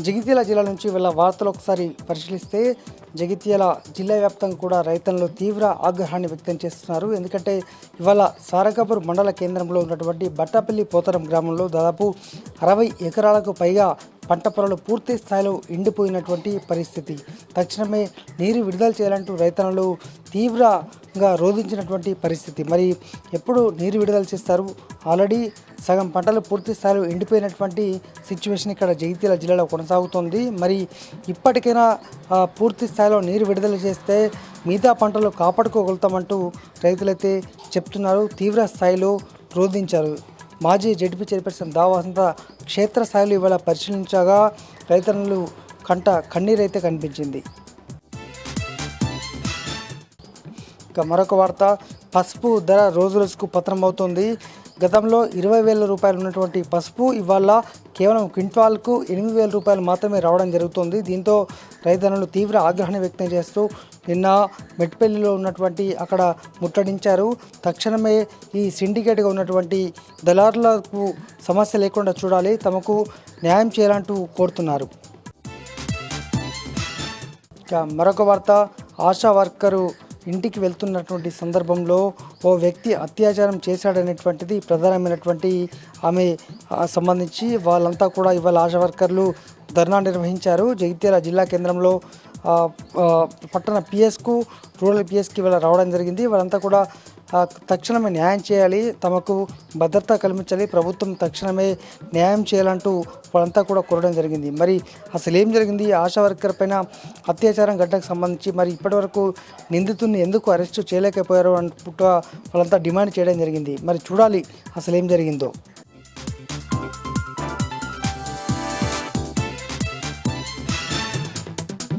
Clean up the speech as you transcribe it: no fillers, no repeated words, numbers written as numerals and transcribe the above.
జగిత్యాల జిల్లా నుంచి వీళ్ళ వార్తలు ఒకసారి పరిశీలిస్తే జగిత్యాల జిల్లా వ్యాప్తంగా కూడా రైతులు తీవ్ర ఆగ్రహాన్ని వ్యక్తం చేస్తున్నారు. ఎందుకంటే ఇవాళ సారంగపూర్ మండల కేంద్రంలో ఉన్నటువంటి బట్టాపల్లి పోతరం గ్రామంలో దాదాపు 60 ఎకరాలకు పైగా పంట పొలాలు పూర్తి స్థాయిలో ఎండిపోయినటువంటి పరిస్థితి. తక్షణమే నీరు విడుదల చేయాలంటూ రైతన్నలు తీవ్రంగా రోధించినటువంటి పరిస్థితి. మరి ఎప్పుడు నీరు విడుదల చేస్తారు? ఆల్రెడీ సగం పంటలు పూర్తి స్థాయిలో ఎండిపోయినటువంటి సిచ్యువేషన్ ఇక్కడ జగిత్యాల జిల్లాలో కొనసాగుతోంది. మరి ఇప్పటికైనా పూర్తి స్థాయిలో నీరు విడుదల చేస్తే మిగతా పంటలు కాపాడుకోగలుగుతామంటూ రైతులైతే చెప్తున్నారు. తీవ్ర స్థాయిలో రోధించారు. మాజీ జడ్పీ చైర్పర్సన్ దా వసంత క్షేత్రస్థాయిలో ఇవాళ పరిశీలించగా రైతన్నలు కన్నీరైతే కనిపించింది. ఇక మరొక వార్త, పసుపు ధర రోజు రోజుకు పతనమవుతోంది. గతంలో 20,000 రూపాయలు ఉన్నటువంటి పసుపు ఇవాళ కేవలం క్వింటాల్కు 8,000 రూపాయలు మాత్రమే రావడం జరుగుతుంది. దీంతో రైతన్నలు తీవ్ర ఆగ్రహాన్ని వ్యక్తం చేస్తూ నిన్న మెట్పల్లిలో ఉన్నటువంటి అక్కడ ముట్టడించారు. తక్షణమే ఈ సిండికేట్గా ఉన్నటువంటి దళారులకు సమస్య లేకుండా చూడాలి, తమకు న్యాయం చేయాలంటూ కోరుతున్నారు. ఇక మరొక వార్త, ఆశా వర్కరు ఇంటికి వెళ్తున్నటువంటి సందర్భంలో ఓ వ్యక్తి అత్యాచారం చేశాడనేటువంటిది ప్రధానమైనటువంటి ఆమె సంబంధించి వాళ్ళంతా కూడా ఇవాళ ఆశా వర్కర్లు ధర్నా నిర్వహించారు. జగిత్యాల జిల్లా కేంద్రంలో పట్టణ పిఎస్కు రూరల్ పిఎస్కి ఇవాళ రావడం జరిగింది. వాళ్ళంతా కూడా తక్షణమే న్యాయం చేయాలి, తమకు భద్రత కల్పించాలి, ప్రభుత్వం తక్షణమే న్యాయం చేయాలంటూ వాళ్ళంతా కూడా కోరడం జరిగింది. మరి అసలు ఏం జరిగింది? ఆశా వర్కర్ పైన అత్యాచారం ఘటనకు సంబంధించి మరి ఇప్పటివరకు నిందితుడిని ఎందుకు అరెస్టు చేయలేకపోయారు అంటూ వాళ్ళంతా డిమాండ్ చేయడం జరిగింది. మరి చూడాలి అసలు ఏం జరిగిందో.